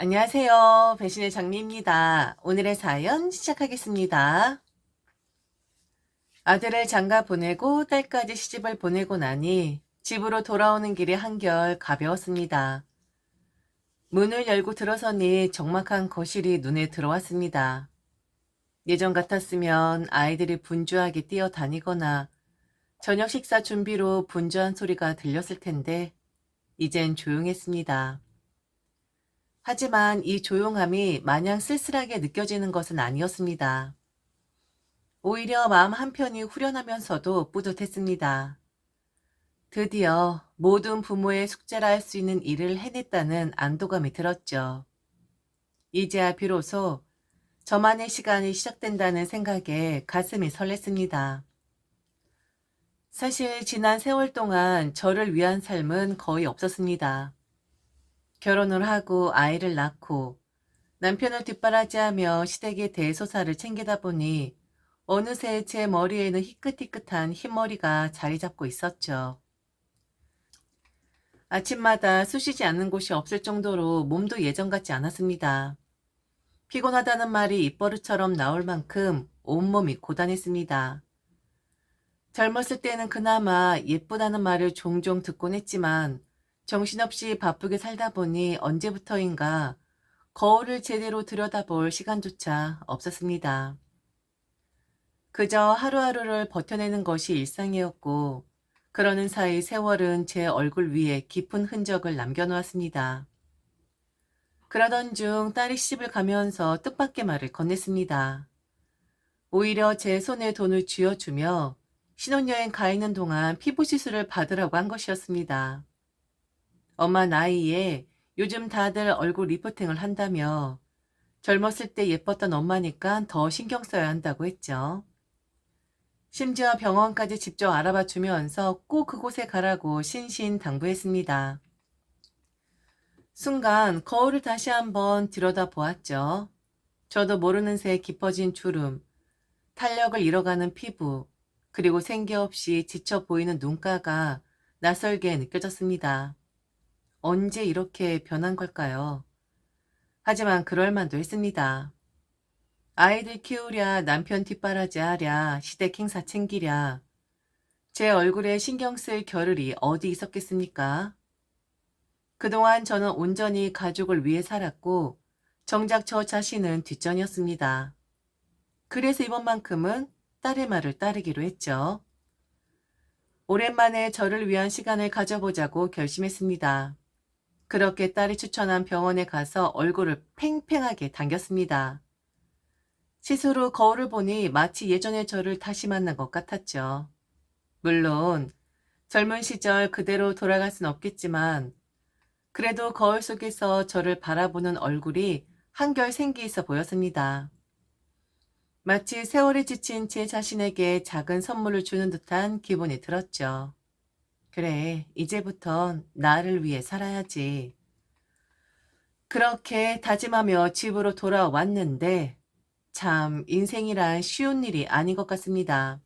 안녕하세요. 배신의 장미입니다. 오늘의 사연 시작하겠습니다. 아들을 장가 보내고 딸까지 시집을 보내고 나니 집으로 돌아오는 길이 한결 가벼웠습니다. 문을 열고 들어서니 적막한 거실이 눈에 들어왔습니다. 예전 같았으면 아이들이 분주하게 뛰어다니거나 저녁 식사 준비로 분주한 소리가 들렸을 텐데 이젠 조용했습니다. 하지만 이 조용함이 마냥 쓸쓸하게 느껴지는 것은 아니었습니다. 오히려 마음 한편이 후련하면서도 뿌듯했습니다. 드디어 모든 부모의 숙제라 할 수 있는 일을 해냈다는 안도감이 들었죠. 이제야 비로소 저만의 시간이 시작된다는 생각에 가슴이 설렜습니다. 사실 지난 세월 동안 저를 위한 삶은 거의 없었습니다. 결혼을 하고 아이를 낳고 남편을 뒷바라지하며 시댁의 대소사를 챙기다 보니 어느새 제 머리에는 희끗희끗한 흰머리가 자리 잡고 있었죠. 아침마다 쑤시지 않는 곳이 없을 정도로 몸도 예전 같지 않았습니다. 피곤하다는 말이 입버릇처럼 나올 만큼 온몸이 고단했습니다. 젊었을 때는 그나마 예쁘다는 말을 종종 듣곤 했지만 정신없이 바쁘게 살다 보니 언제부터인가 거울을 제대로 들여다볼 시간조차 없었습니다. 그저 하루하루를 버텨내는 것이 일상이었고 그러는 사이 세월은 제 얼굴 위에 깊은 흔적을 남겨놓았습니다. 그러던 중 딸이 시집을 가면서 뜻밖의 말을 건넸습니다. 오히려 제 손에 돈을 쥐어주며 신혼여행 가 있는 동안 피부 시술을 받으라고 한 것이었습니다. 엄마 나이에 요즘 다들 얼굴 리프팅을 한다며 젊었을 때 예뻤던 엄마니까 더 신경 써야 한다고 했죠. 심지어 병원까지 직접 알아봐 주면서 꼭 그곳에 가라고 신신당부했습니다. 순간 거울을 다시 한번 들여다보았죠. 저도 모르는 새 깊어진 주름, 탄력을 잃어가는 피부, 그리고 생기 없이 지쳐 보이는 눈가가 낯설게 느껴졌습니다. 언제 이렇게 변한 걸까요? 하지만 그럴 만도 했습니다. 아이들 키우랴, 남편 뒷바라지 하랴, 시댁 행사 챙기랴. 제 얼굴에 신경 쓸 겨를이 어디 있었겠습니까? 그동안 저는 온전히 가족을 위해 살았고 정작 저 자신은 뒷전이었습니다. 그래서 이번만큼은 딸의 말을 따르기로 했죠. 오랜만에 저를 위한 시간을 가져보자고 결심했습니다. 그렇게 딸이 추천한 병원에 가서 얼굴을 팽팽하게 당겼습니다. 시술 후 거울을 보니 마치 예전의 저를 다시 만난 것 같았죠. 물론 젊은 시절 그대로 돌아갈 순 없겠지만 그래도 거울 속에서 저를 바라보는 얼굴이 한결 생기 있어 보였습니다. 마치 세월에 지친 제 자신에게 작은 선물을 주는 듯한 기분이 들었죠. 그래, 이제부턴 나를 위해 살아야지. 그렇게 다짐하며 집으로 돌아왔는데 참 인생이란 쉬운 일이 아닌 것 같습니다.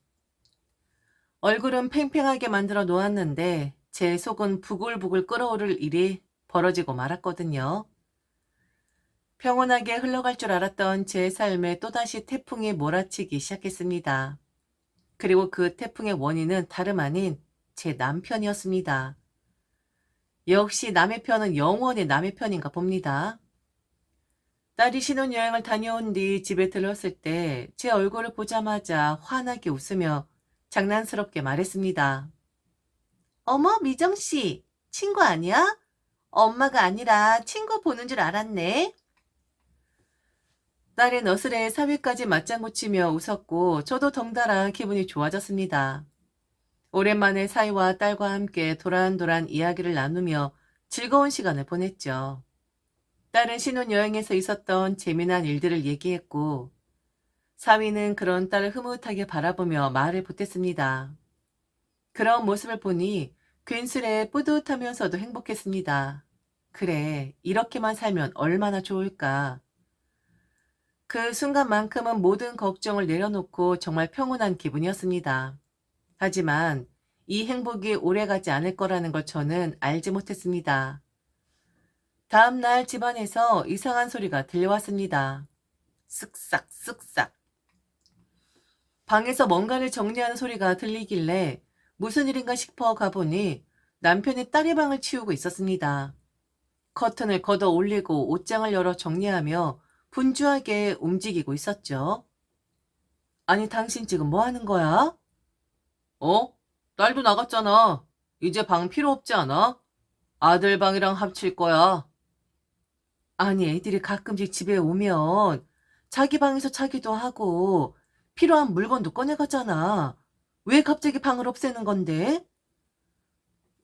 얼굴은 팽팽하게 만들어 놓았는데 제 속은 부글부글 끓어오를 일이 벌어지고 말았거든요. 평온하게 흘러갈 줄 알았던 제 삶에 또다시 태풍이 몰아치기 시작했습니다. 그리고 그 태풍의 원인은 다름 아닌 제 남편이었습니다. 역시 남의 편은 영원히 남의 편인가 봅니다. 딸이 신혼여행을 다녀온 뒤 집에 들렀을 때 제 얼굴을 보자마자 환하게 웃으며 장난스럽게 말했습니다. 어머, 미정씨, 친구 아니야? 엄마가 아니라 친구 보는 줄 알았네. 딸의 너스레 사위까지 맞장구 치며 웃었고 저도 덩달아 기분이 좋아졌습니다. 오랜만에 사위와 딸과 함께 도란도란 이야기를 나누며 즐거운 시간을 보냈죠. 딸은 신혼여행에서 있었던 재미난 일들을 얘기했고 사위는 그런 딸을 흐뭇하게 바라보며 말을 보탰습니다. 그런 모습을 보니 괜스레 뿌듯하면서도 행복했습니다. 그래, 이렇게만 살면 얼마나 좋을까. 그 순간만큼은 모든 걱정을 내려놓고 정말 평온한 기분이었습니다. 하지만 이 행복이 오래가지 않을 거라는 걸 저는 알지 못했습니다. 다음 날 집안에서 이상한 소리가 들려왔습니다. 쓱싹 쓱싹. 방에서 뭔가를 정리하는 소리가 들리길래 무슨 일인가 싶어 가보니 남편이 딸의 방을 치우고 있었습니다. 커튼을 걷어 올리고 옷장을 열어 정리하며 분주하게 움직이고 있었죠. 아니, 당신 지금 뭐 하는 거야? 어? 딸도 나갔잖아. 이제 방 필요 없지 않아? 아들 방이랑 합칠 거야. 아니, 애들이 가끔씩 집에 오면 자기 방에서 자기도 하고 필요한 물건도 꺼내가잖아. 왜 갑자기 방을 없애는 건데?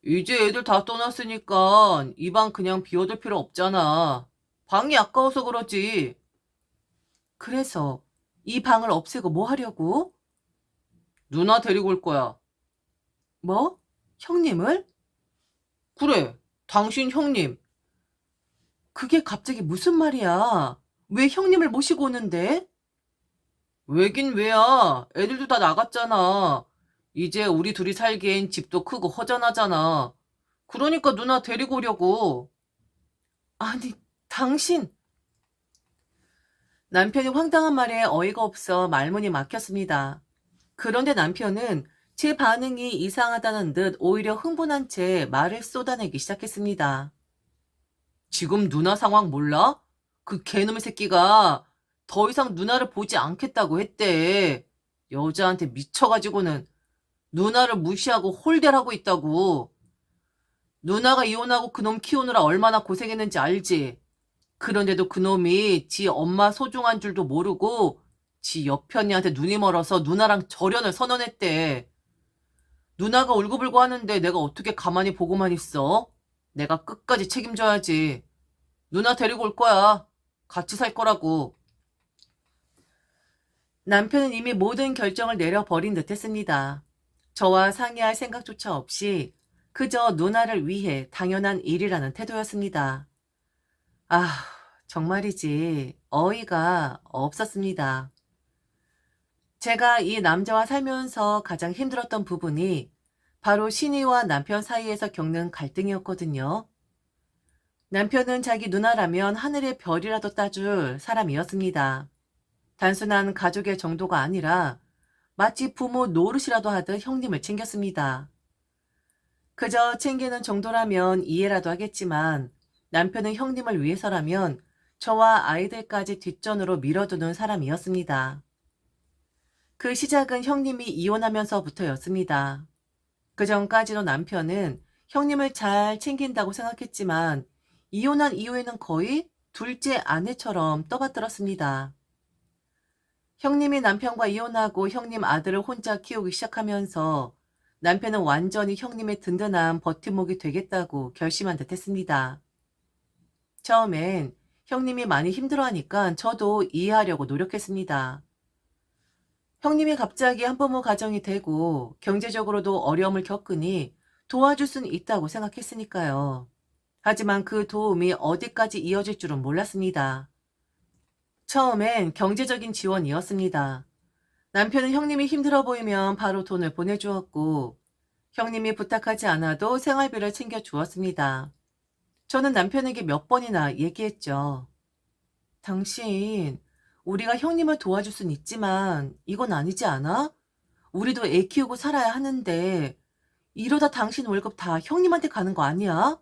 이제 애들 다 떠났으니까 이 방 그냥 비워둘 필요 없잖아. 방이 아까워서 그러지. 그래서 이 방을 없애고 뭐 하려고? 누나 데리고 올 거야. 뭐? 형님을? 그래, 당신 형님. 그게 갑자기 무슨 말이야? 왜 형님을 모시고 오는데? 왜긴 왜야. 애들도 다 나갔잖아. 이제 우리 둘이 살기엔 집도 크고 허전하잖아. 그러니까 누나 데리고 오려고. 아니, 당신. 남편이 황당한 말에 어이가 없어 말문이 막혔습니다. 그런데 남편은 제 반응이 이상하다는 듯 오히려 흥분한 채 말을 쏟아내기 시작했습니다. 지금 누나 상황 몰라? 그 개놈의 새끼가 더 이상 누나를 보지 않겠다고 했대. 여자한테 미쳐가지고는 누나를 무시하고 홀대를 하고 있다고. 누나가 이혼하고 그놈 키우느라 얼마나 고생했는지 알지? 그런데도 그놈이 지 엄마 소중한 줄도 모르고 지 옆편이한테 눈이 멀어서 누나랑 절연을 선언했대. 누나가 울고불고 하는데 내가 어떻게 가만히 보고만 있어? 내가 끝까지 책임져야지. 누나 데리고 올 거야. 같이 살 거라고. 남편은 이미 모든 결정을 내려버린 듯 했습니다. 저와 상의할 생각조차 없이 그저 누나를 위해 당연한 일이라는 태도였습니다. 아, 정말이지 어이가 없었습니다. 제가 이 남자와 살면서 가장 힘들었던 부분이 바로 신이와 남편 사이에서 겪는 갈등이었거든요. 남편은 자기 누나라면 하늘의 별이라도 따줄 사람이었습니다. 단순한 가족의 정도가 아니라 마치 부모 노릇이라도 하듯 형님을 챙겼습니다. 그저 챙기는 정도라면 이해라도 하겠지만 남편은 형님을 위해서라면 저와 아이들까지 뒷전으로 밀어두는 사람이었습니다. 그 시작은 형님이 이혼하면서부터였습니다. 그 전까지도 남편은 형님을 잘 챙긴다고 생각했지만 이혼한 이후에는 거의 둘째 아내처럼 떠받들었습니다. 형님이 남편과 이혼하고 형님 아들을 혼자 키우기 시작하면서 남편은 완전히 형님의 든든한 버팀목이 되겠다고 결심한 듯 했습니다. 처음엔 형님이 많이 힘들어하니까 저도 이해하려고 노력했습니다. 형님이 갑자기 한부모 가정이 되고 경제적으로도 어려움을 겪으니 도와줄 수는 있다고 생각했으니까요. 하지만 그 도움이 어디까지 이어질 줄은 몰랐습니다. 처음엔 경제적인 지원이었습니다. 남편은 형님이 힘들어 보이면 바로 돈을 보내주었고 형님이 부탁하지 않아도 생활비를 챙겨주었습니다. 저는 남편에게 몇 번이나 얘기했죠. 당신, 우리가 형님을 도와줄 순 있지만 이건 아니지 않아? 우리도 애 키우고 살아야 하는데 이러다 당신 월급 다 형님한테 가는 거 아니야?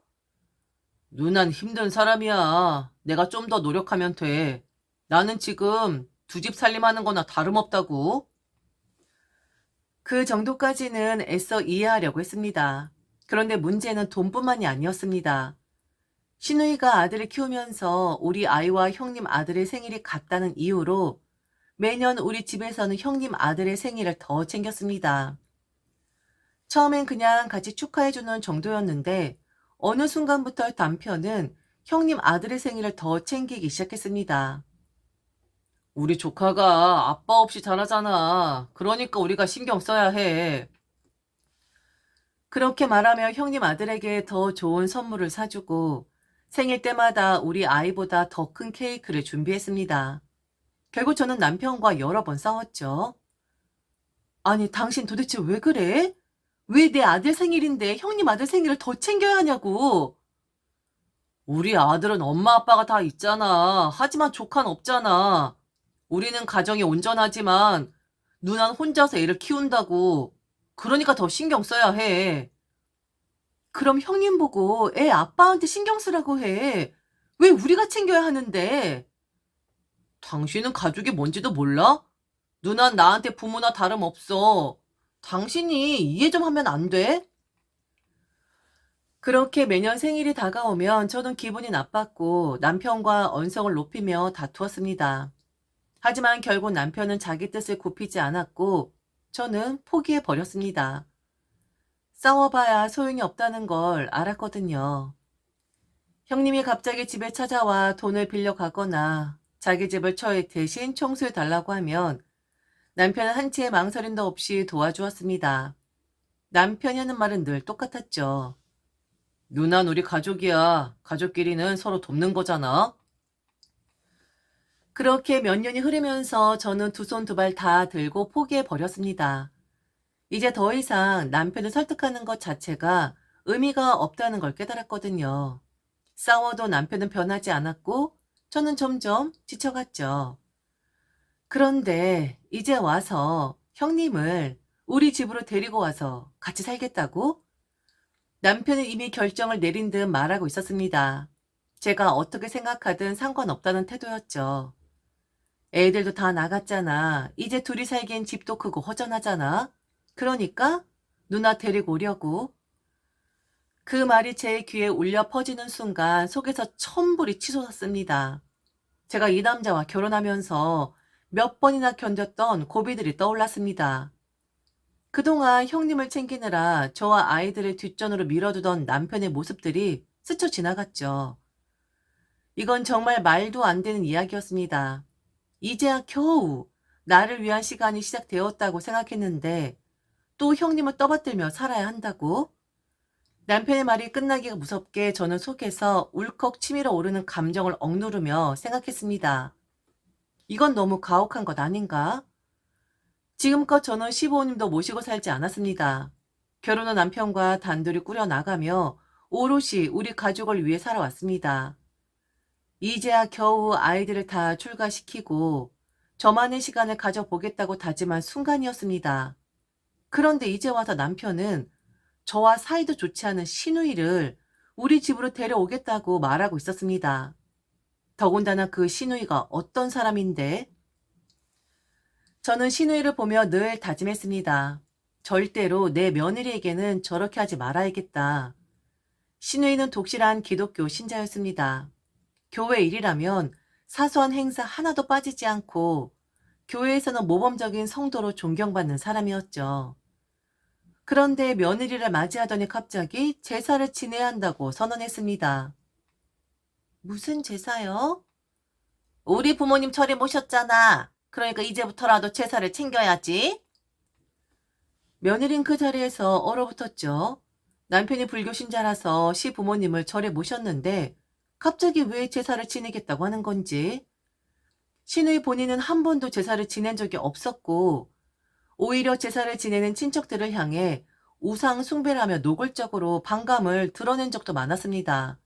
누난 힘든 사람이야. 내가 좀 더 노력하면 돼. 나는 지금 두 집 살림하는 거나 다름없다고. 그 정도까지는 애써 이해하려고 했습니다. 그런데 문제는 돈뿐만이 아니었습니다. 신우이가 아들을 키우면서 우리 아이와 형님 아들의 생일이 같다는 이유로 매년 우리 집에서는 형님 아들의 생일을 더 챙겼습니다. 처음엔 그냥 같이 축하해주는 정도였는데 어느 순간부터 남편은 형님 아들의 생일을 더 챙기기 시작했습니다. 우리 조카가 아빠 없이 자라잖아. 그러니까 우리가 신경 써야 해. 그렇게 말하며 형님 아들에게 더 좋은 선물을 사주고 생일 때마다 우리 아이보다 더 큰 케이크를 준비했습니다. 결국 저는 남편과 여러 번 싸웠죠. 아니, 당신 도대체 왜 그래? 왜 내 아들 생일인데 형님 아들 생일을 더 챙겨야 하냐고. 우리 아들은 엄마 아빠가 다 있잖아. 하지만 조카는 없잖아. 우리는 가정이 온전하지만 누난 혼자서 애를 키운다고. 그러니까 더 신경 써야 해. 그럼 형님 보고 애 아빠한테 신경 쓰라고 해. 왜 우리가 챙겨야 하는데? 당신은 가족이 뭔지도 몰라? 누난 나한테 부모나 다름없어. 당신이 이해 좀 하면 안 돼? 그렇게 매년 생일이 다가오면 저는 기분이 나빴고 남편과 언성을 높이며 다투었습니다. 하지만 결국 남편은 자기 뜻을 굽히지 않았고 저는 포기해 버렸습니다. 싸워봐야 소용이 없다는 걸 알았거든요. 형님이 갑자기 집에 찾아와 돈을 빌려 가거나 자기 집을 대신 청소해 달라고 하면 남편은 한치의 망설임도 없이 도와주었습니다. 남편이 하는 말은 늘 똑같았죠. 누난 우리 가족이야. 가족끼리는 서로 돕는 거잖아. 그렇게 몇 년이 흐르면서 저는 두 손 두 발 다 들고 포기해 버렸습니다. 이제 더 이상 남편을 설득하는 것 자체가 의미가 없다는 걸 깨달았거든요. 싸워도 남편은 변하지 않았고 저는 점점 지쳐갔죠. 그런데 이제 와서 형님을 우리 집으로 데리고 와서 같이 살겠다고? 남편은 이미 결정을 내린 듯 말하고 있었습니다. 제가 어떻게 생각하든 상관없다는 태도였죠. 애들도 다 나갔잖아. 이제 둘이 살기엔 집도 크고 허전하잖아. 그러니까 누나 데리고 오려고. 그 말이 제 귀에 울려 퍼지는 순간 속에서 천불이 치솟았습니다. 제가 이 남자와 결혼하면서 몇 번이나 견뎠던 고비들이 떠올랐습니다. 그동안 형님을 챙기느라 저와 아이들을 뒷전으로 밀어두던 남편의 모습들이 스쳐 지나갔죠. 이건 정말 말도 안 되는 이야기였습니다. 이제야 겨우 나를 위한 시간이 시작되었다고 생각했는데 또 형님을 떠받들며 살아야 한다고? 남편의 말이 끝나기가 무섭게 저는 속에서 울컥 치밀어 오르는 감정을 억누르며 생각했습니다. 이건 너무 가혹한 것 아닌가? 지금껏 저는 시부모님도 모시고 살지 않았습니다. 결혼 후 남편과 단둘이 꾸려나가며 오롯이 우리 가족을 위해 살아왔습니다. 이제야 겨우 아이들을 다 출가시키고 저만의 시간을 가져보겠다고 다짐한 순간이었습니다. 그런데 이제 와서 남편은 저와 사이도 좋지 않은 시누이를 우리 집으로 데려오겠다고 말하고 있었습니다. 더군다나 그 시누이가 어떤 사람인데? 저는 시누이를 보며 늘 다짐했습니다. 절대로 내 며느리에게는 저렇게 하지 말아야겠다. 시누이는 독실한 기독교 신자였습니다. 교회 일이라면 사소한 행사 하나도 빠지지 않고 교회에서는 모범적인 성도로 존경받는 사람이었죠. 그런데 며느리를 맞이하더니 갑자기 제사를 지내야 한다고 선언했습니다. 무슨 제사요? 우리 부모님 절에 모셨잖아. 그러니까 이제부터라도 제사를 챙겨야지. 며느린 그 자리에서 얼어붙었죠. 남편이 불교 신자라서 시부모님을 절에 모셨는데 갑자기 왜 제사를 지내겠다고 하는 건지. 시누이 본인은 한 번도 제사를 지낸 적이 없었고 오히려 제사를 지내는 친척들을 향해 우상 숭배를 하며 노골적으로 반감을 드러낸 적도 많았습니다.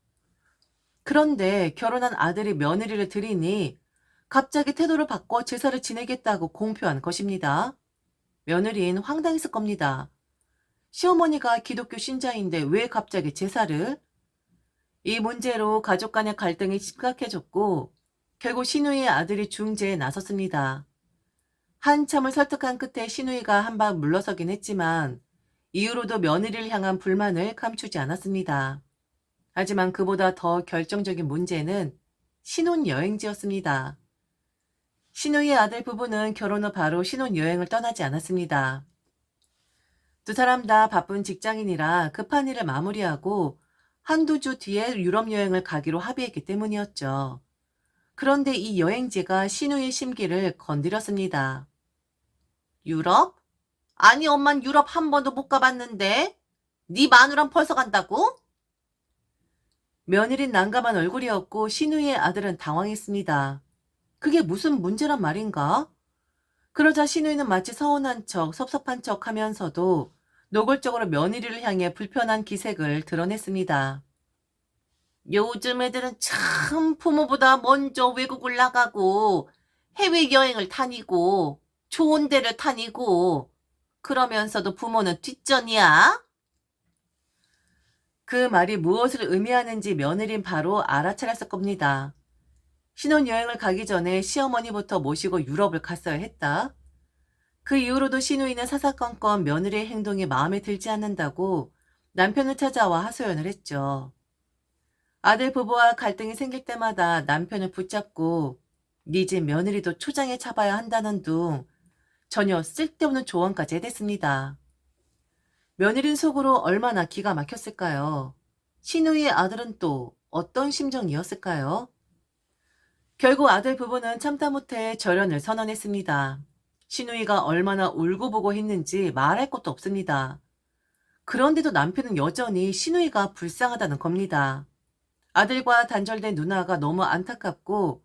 그런데 결혼한 아들이 며느리를 들이니 갑자기 태도를 바꿔 제사를 지내겠다고 공표한 것입니다. 며느리는 황당했을 겁니다. 시어머니가 기독교 신자인데 왜 갑자기 제사를? 이 문제로 가족 간의 갈등이 심각해졌고 결국 시누이의 아들이 중재에 나섰습니다. 한참을 설득한 끝에 시누이가 한 방 물러서긴 했지만 이후로도 며느리를 향한 불만을 감추지 않았습니다. 하지만 그보다 더 결정적인 문제는 신혼여행지였습니다. 시누이의 아들 부부는 결혼 후 바로 신혼여행을 떠나지 않았습니다. 두 사람 다 바쁜 직장인이라 급한 일을 마무리하고 한두 주 뒤에 유럽 여행을 가기로 합의했기 때문이었죠. 그런데 이 여행지가 시누이의 심기를 건드렸습니다. 유럽? 아니 엄만 유럽 한 번도 못 가봤는데 네 마누란 벌써 간다고? 며느린 난감한 얼굴이었고 시누이의 아들은 당황했습니다. 그게 무슨 문제란 말인가? 그러자 시누이는 마치 서운한 척 섭섭한 척 하면서도 노골적으로 며느리를 향해 불편한 기색을 드러냈습니다. 요즘 애들은 참 부모보다 먼저 외국을 나가고 해외여행을 다니고 좋은 데를 다니고 그러면서도 부모는 뒷전이야? 그 말이 무엇을 의미하는지 며느린 바로 알아차렸을 겁니다. 신혼여행을 가기 전에 시어머니부터 모시고 유럽을 갔어야 했다. 그 이후로도 시누이는 사사건건 며느리의 행동이 마음에 들지 않는다고 남편을 찾아와 하소연을 했죠. 아들 부부와 갈등이 생길 때마다 남편을 붙잡고 네 집 며느리도 초장에 잡아야 한다는 둥 전혀 쓸데없는 조언까지 해댔습니다. 며느린 속으로 얼마나 기가 막혔을까요? 시누이의 아들은 또 어떤 심정이었을까요? 결국 아들 부부는 참다 못해 절연을 선언했습니다. 시누이가 얼마나 울고보고 했는지 말할 것도 없습니다. 그런데도 남편은 여전히 시누이가 불쌍하다는 겁니다. 아들과 단절된 누나가 너무 안타깝고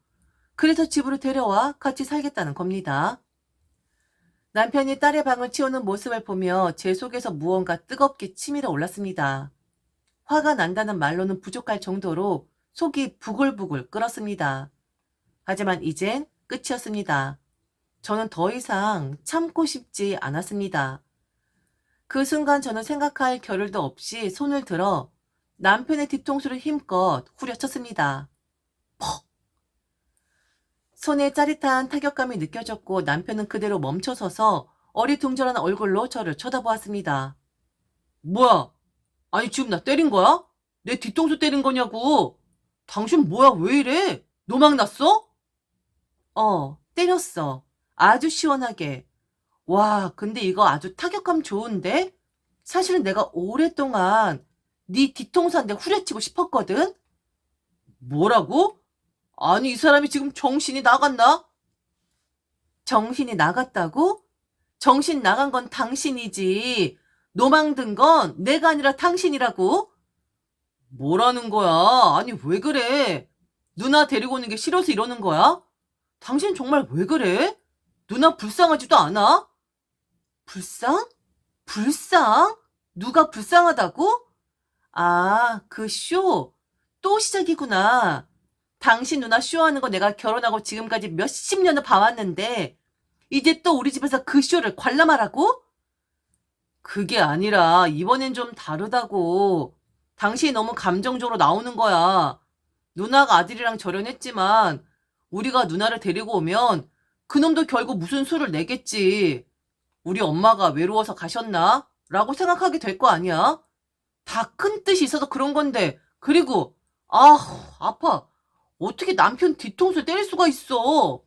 그래서 집으로 데려와 같이 살겠다는 겁니다. 남편이 딸의 방을 치우는 모습을 보며 제 속에서 무언가 뜨겁게 치밀어 올랐습니다. 화가 난다는 말로는 부족할 정도로 속이 부글부글 끓었습니다. 하지만 이젠 끝이었습니다. 저는 더 이상 참고 싶지 않았습니다. 그 순간 저는 생각할 겨를도 없이 손을 들어 남편의 뒤통수를 힘껏 후려쳤습니다. 퍽! 손에 짜릿한 타격감이 느껴졌고 남편은 그대로 멈춰서서 어리둥절한 얼굴로 저를 쳐다보았습니다. 뭐야? 아니 지금 나 때린 거야? 내 뒤통수 때린 거냐고? 당신 뭐야 왜 이래? 노막 났어? 때렸어. 아주 시원하게. 와, 근데 이거 아주 타격감 좋은데? 사실은 내가 오랫동안 네 뒤통수한테 후려치고 싶었거든? 뭐라고? 아니, 이 사람이 지금 정신이 나갔나? 정신이 나갔다고? 정신 나간 건 당신이지. 노망든 건 내가 아니라 당신이라고? 뭐라는 거야? 아니, 왜 그래? 누나 데리고 오는 게 싫어서 이러는 거야? 당신 정말 왜 그래? 누나 불쌍하지도 않아? 불쌍? 불쌍? 누가 불쌍하다고? 아, 그 쇼. 또 시작이구나. 당신 누나 쇼하는 거 내가 결혼하고 지금까지 몇십 년을 봐왔는데 이제 또 우리 집에서 그 쇼를 관람하라고? 그게 아니라 이번엔 좀 다르다고. 당신이 너무 감정적으로 나오는 거야. 누나가 아들이랑 절연했지만 우리가 누나를 데리고 오면 그놈도 결국 무슨 수를 내겠지. 우리 엄마가 외로워서 가셨나? 라고 생각하게 될 거 아니야? 다 큰 뜻이 있어서 그런 건데. 그리고 아파. 어떻게 남편 뒤통수를 때릴 수가 있어?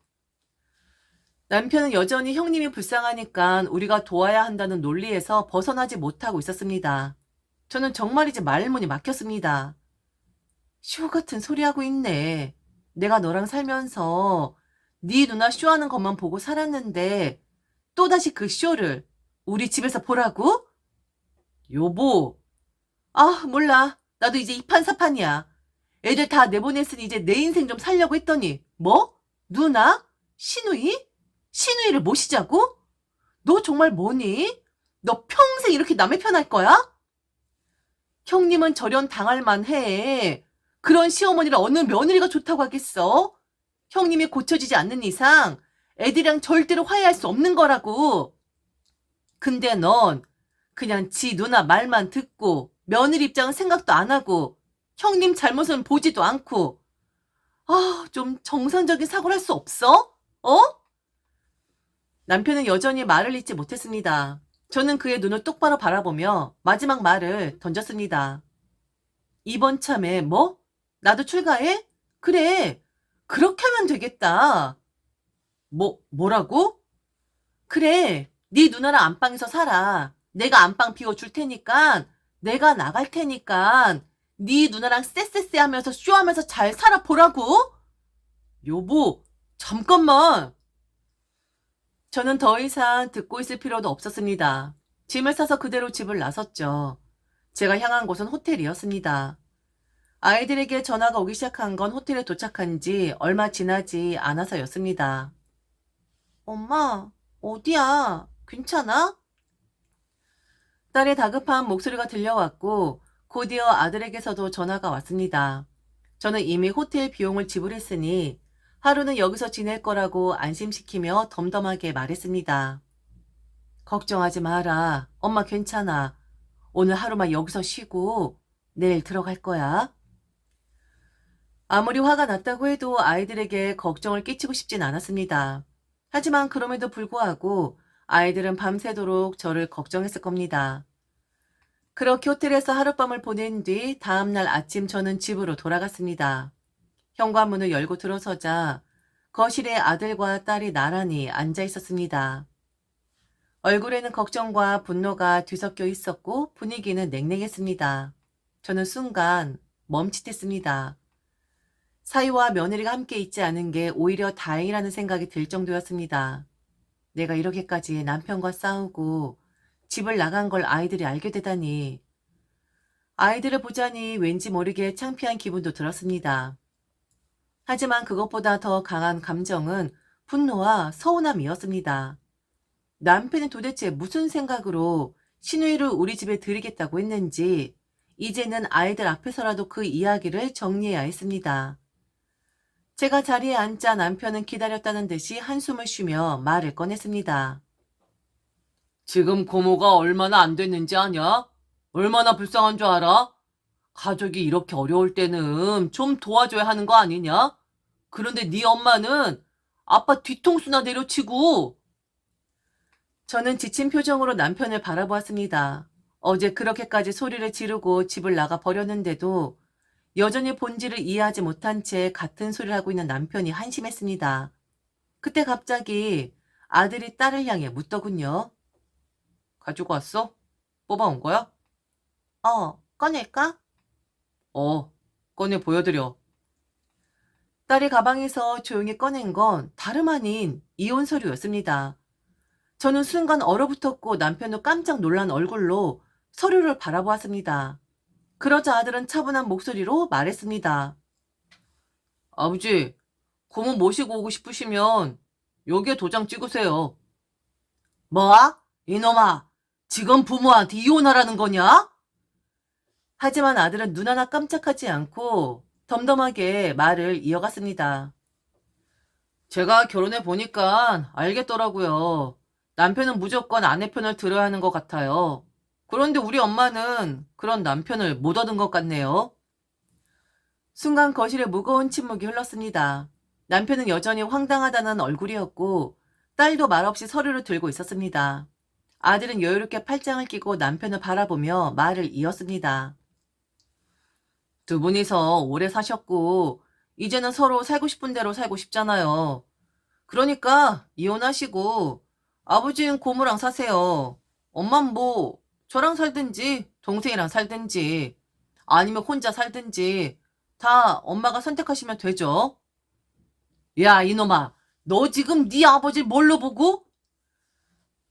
남편은 여전히 형님이 불쌍하니까 우리가 도와야 한다는 논리에서 벗어나지 못하고 있었습니다. 저는 정말이지 말문이 막혔습니다. 쇼 같은 소리 하고 있네. 내가 너랑 살면서 네 누나 쇼하는 것만 보고 살았는데 또다시 그 쇼를 우리 집에서 보라고? 여보. 몰라. 나도 이제 이판사판이야. 애들 다 내보냈으니 이제 내 인생 좀 살려고 했더니 뭐? 누나? 시누이? 시누이를 모시자고? 너 정말 뭐니? 너 평생 이렇게 남의 편 할 거야? 형님은 절연 당할 만해. 그런 시어머니를 어느 며느리가 좋다고 하겠어? 형님이 고쳐지지 않는 이상 애들이랑 절대로 화해할 수 없는 거라고. 근데 넌 그냥 지 누나 말만 듣고 며느리 입장은 생각도 안 하고 형님 잘못은 보지도 않고 좀 정상적인 사고를 할 수 없어? 어? 남편은 여전히 말을 잇지 못했습니다. 저는 그의 눈을 똑바로 바라보며 마지막 말을 던졌습니다. 이번 참에 뭐? 나도 출가해? 그래. 그렇게 하면 되겠다. 뭐라고? 그래. 네 누나랑 안방에서 살아. 내가 안방 비워줄 테니까 내가 나갈 테니까 네 누나랑 쎄쎄쎄 하면서 쇼하면서 잘 살아보라고? 여보, 잠깐만. 저는 더 이상 듣고 있을 필요도 없었습니다. 짐을 싸서 그대로 집을 나섰죠. 제가 향한 곳은 호텔이었습니다. 아이들에게 전화가 오기 시작한 건 호텔에 도착한 지 얼마 지나지 않아서였습니다. 엄마, 어디야? 괜찮아? 딸의 다급한 목소리가 들려왔고 곧이어 아들에게서도 전화가 왔습니다. 저는 이미 호텔 비용을 지불했으니 하루는 여기서 지낼 거라고 안심시키며 덤덤하게 말했습니다. 걱정하지 마라. 엄마 괜찮아. 오늘 하루만 여기서 쉬고 내일 들어갈 거야. 아무리 화가 났다고 해도 아이들에게 걱정을 끼치고 싶진 않았습니다. 하지만 그럼에도 불구하고 아이들은 밤새도록 저를 걱정했을 겁니다. 그렇게 호텔에서 하룻밤을 보낸 뒤 다음날 아침 저는 집으로 돌아갔습니다. 현관문을 열고 들어서자 거실에 아들과 딸이 나란히 앉아 있었습니다. 얼굴에는 걱정과 분노가 뒤섞여 있었고 분위기는 냉랭했습니다. 저는 순간 멈칫했습니다. 사위와 며느리가 함께 있지 않은 게 오히려 다행이라는 생각이 들 정도였습니다. 내가 이렇게까지 남편과 싸우고 집을 나간 걸 아이들이 알게 되다니. 아이들을 보자니 왠지 모르게 창피한 기분도 들었습니다. 하지만 그것보다 더 강한 감정은 분노와 서운함이었습니다. 남편이 도대체 무슨 생각으로 신우이를 우리 집에 들이겠다고 했는지 이제는 아이들 앞에서라도 그 이야기를 정리해야 했습니다. 제가 자리에 앉자 남편은 기다렸다는 듯이 한숨을 쉬며 말을 꺼냈습니다. 지금 고모가 얼마나 안 됐는지 아냐? 얼마나 불쌍한 줄 알아? 가족이 이렇게 어려울 때는 좀 도와줘야 하는 거 아니냐? 그런데 네 엄마는 아빠 뒤통수나 내려치고. 저는 지친 표정으로 남편을 바라보았습니다. 어제 그렇게까지 소리를 지르고 집을 나가 버렸는데도 여전히 본질을 이해하지 못한 채 같은 소리를 하고 있는 남편이 한심했습니다. 그때 갑자기 아들이 딸을 향해 묻더군요. 가지고 왔어? 뽑아온 거야? 꺼낼까? 꺼내 보여드려. 딸이 가방에서 조용히 꺼낸 건 다름 아닌 이혼 서류였습니다. 저는 순간 얼어붙었고 남편도 깜짝 놀란 얼굴로 서류를 바라보았습니다. 그러자 아들은 차분한 목소리로 말했습니다. 아버지, 고모 모시고 오고 싶으시면 여기에 도장 찍으세요. 뭐? 이놈아, 지금 부모한테 이혼하라는 거냐? 하지만 아들은 눈 하나 깜짝하지 않고 덤덤하게 말을 이어갔습니다. 제가 결혼해 보니까 알겠더라고요. 남편은 무조건 아내 편을 들어야 하는 것 같아요. 그런데 우리 엄마는 그런 남편을 못 얻은 것 같네요. 순간 거실에 무거운 침묵이 흘렀습니다. 남편은 여전히 황당하다는 얼굴이었고 딸도 말없이 서류를 들고 있었습니다. 아들은 여유롭게 팔짱을 끼고 남편을 바라보며 말을 이었습니다. 두 분이서 오래 사셨고 이제는 서로 살고 싶은 대로 살고 싶잖아요. 그러니까 이혼하시고 아버지는 고모랑 사세요. 엄만 뭐 저랑 살든지 동생이랑 살든지 아니면 혼자 살든지 다 엄마가 선택하시면 되죠. 야 이놈아, 너 지금 네 아버지 뭘로 보고?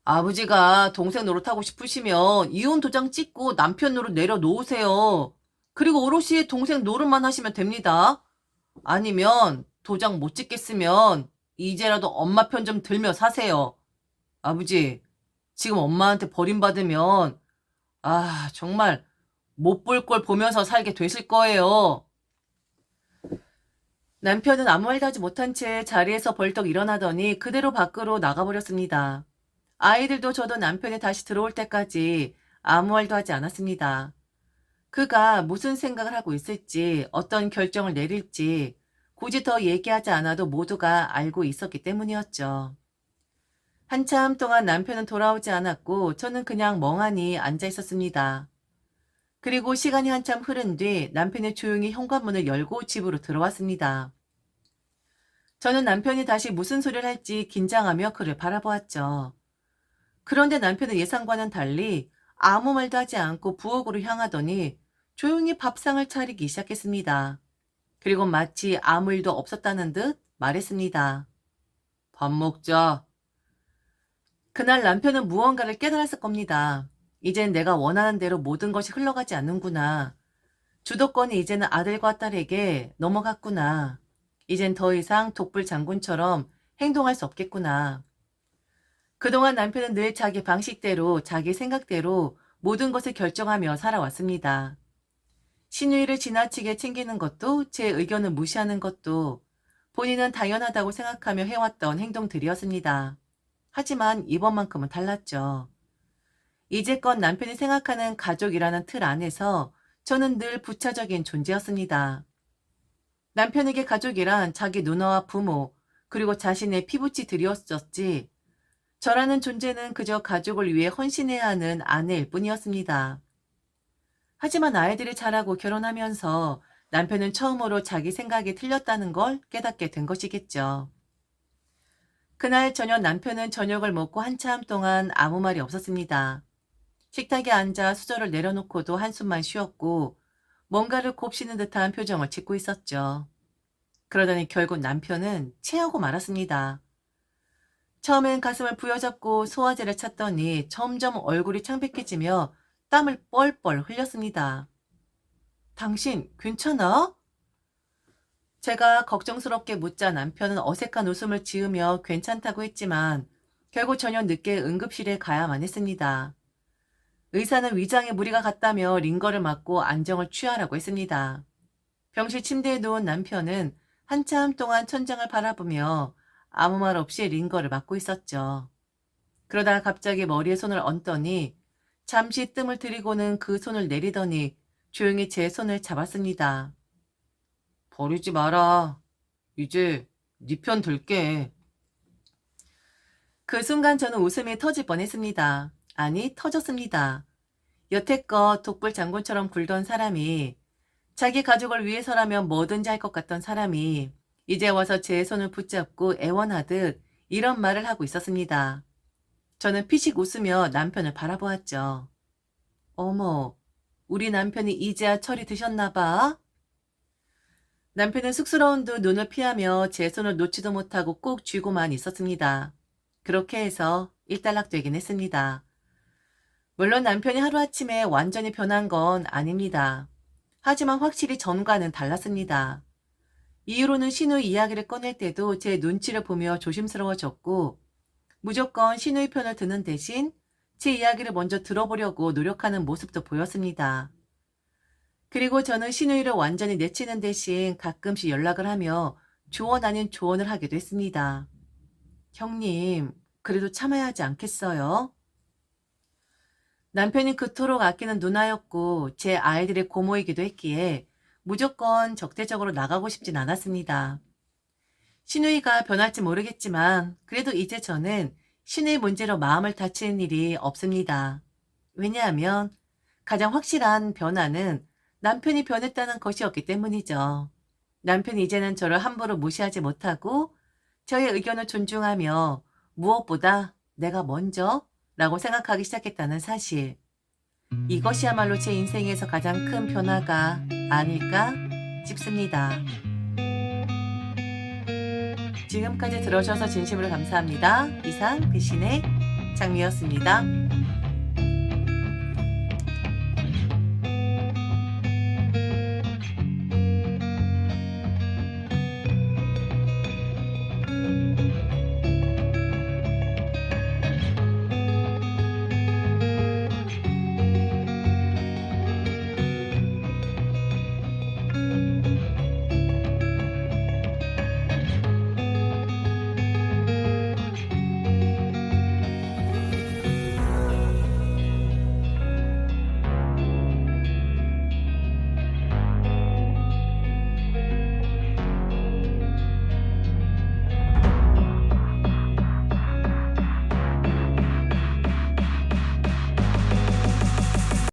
아버지가 동생 노릇하고 싶으시면 이혼 도장 찍고 남편 노릇 내려놓으세요. 그리고 오롯이 동생 노릇만 하시면 됩니다. 아니면 도장 못 찍겠으면 이제라도 엄마 편 좀 들며 사세요. 아버지, 지금 엄마한테 버림받으면 정말 못 볼 걸 보면서 살게 되실 거예요. 남편은 아무 말도 하지 못한 채 자리에서 벌떡 일어나더니 그대로 밖으로 나가버렸습니다. 아이들도 저도 남편이 다시 들어올 때까지 아무 말도 하지 않았습니다. 그가 무슨 생각을 하고 있을지, 어떤 결정을 내릴지 굳이 더 얘기하지 않아도 모두가 알고 있었기 때문이었죠. 한참 동안 남편은 돌아오지 않았고 저는 그냥 멍하니 앉아 있었습니다. 그리고 시간이 한참 흐른 뒤 남편이 조용히 현관문을 열고 집으로 들어왔습니다. 저는 남편이 다시 무슨 소리를 할지 긴장하며 그를 바라보았죠. 그런데 남편은 예상과는 달리 아무 말도 하지 않고 부엌으로 향하더니 조용히 밥상을 차리기 시작했습니다. 그리고 마치 아무 일도 없었다는 듯 말했습니다. 밥 먹자. 그날 남편은 무언가를 깨달았을 겁니다. 이젠 내가 원하는 대로 모든 것이 흘러가지 않는구나. 주도권이 이제는 아들과 딸에게 넘어갔구나. 이젠 더 이상 독불 장군처럼 행동할 수 없겠구나. 그동안 남편은 늘 자기 방식대로, 자기 생각대로 모든 것을 결정하며 살아왔습니다. 신우이를 지나치게 챙기는 것도 제 의견을 무시하는 것도 본인은 당연하다고 생각하며 해왔던 행동들이었습니다. 하지만 이번만큼은 달랐죠. 이제껏 남편이 생각하는 가족이라는 틀 안에서 저는 늘 부차적인 존재였습니다. 남편에게 가족이란 자기 누나와 부모, 그리고 자신의 피부치들이었었지, 저라는 존재는 그저 가족을 위해 헌신해야 하는 아내일 뿐이었습니다. 하지만 아이들이 자라고 결혼하면서 남편은 처음으로 자기 생각이 틀렸다는 걸 깨닫게 된 것이겠죠. 그날 저녁 남편은 저녁을 먹고 한참 동안 아무 말이 없었습니다. 식탁에 앉아 수저를 내려놓고도 한숨만 쉬었고 뭔가를 곱씹는 듯한 표정을 짓고 있었죠. 그러더니 결국 남편은 체하고 말았습니다. 처음엔 가슴을 부여잡고 소화제를 찾더니 점점 얼굴이 창백해지며 땀을 뻘뻘 흘렸습니다. 당신 괜찮아? 제가 걱정스럽게 묻자 남편은 어색한 웃음을 지으며 괜찮다고 했지만 결국 저녁 늦게 응급실에 가야만 했습니다. 의사는 위장에 무리가 갔다며 링거를 맞고 안정을 취하라고 했습니다. 병실 침대에 누운 남편은 한참 동안 천장을 바라보며 아무 말 없이 링거를 맞고 있었죠. 그러다가 갑자기 머리에 손을 얹더니 잠시 뜸을 들이고는 그 손을 내리더니 조용히 제 손을 잡았습니다. 버리지 마라. 이제 네 편 들게. 그 순간 저는 웃음이 터질 뻔했습니다. 아니, 터졌습니다. 여태껏 독불 장군처럼 굴던 사람이, 자기 가족을 위해서라면 뭐든지 할 것 같던 사람이 이제 와서 제 손을 붙잡고 애원하듯 이런 말을 하고 있었습니다. 저는 피식 웃으며 남편을 바라보았죠. 어머, 우리 남편이 이제야 철이 드셨나 봐? 남편은 쑥스러운 듯 눈을 피하며 제 손을 놓지도 못하고 꼭 쥐고만 있었습니다. 그렇게 해서 일단락되긴 했습니다. 물론 남편이 하루아침에 완전히 변한 건 아닙니다. 하지만 확실히 전과는 달랐습니다. 이후로는 신우이 이야기를 꺼낼 때도 제 눈치를 보며 조심스러워졌고 무조건 신우이 편을 드는 대신 제 이야기를 먼저 들어보려고 노력하는 모습도 보였습니다. 그리고 저는 신우이를 완전히 내치는 대신 가끔씩 연락을 하며 조언 아닌 조언을 하기도 했습니다. 형님, 그래도 참아야 하지 않겠어요? 남편이 그토록 아끼는 누나였고 제 아이들의 고모이기도 했기에 무조건 적대적으로 나가고 싶진 않았습니다. 신우이가 변할지 모르겠지만 그래도 이제 저는 신우이 문제로 마음을 다치는 일이 없습니다. 왜냐하면 가장 확실한 변화는 남편이 변했다는 것이었기 때문이죠. 남편이 이제는 저를 함부로 무시하지 못하고 저의 의견을 존중하며 무엇보다 내가 먼저 라고 생각하기 시작했다는 사실. 이것이야말로 제 인생에서 가장 큰 변화가 아닐까 싶습니다. 지금까지 들어주셔서 진심으로 감사합니다. 이상 배신의 장미였습니다.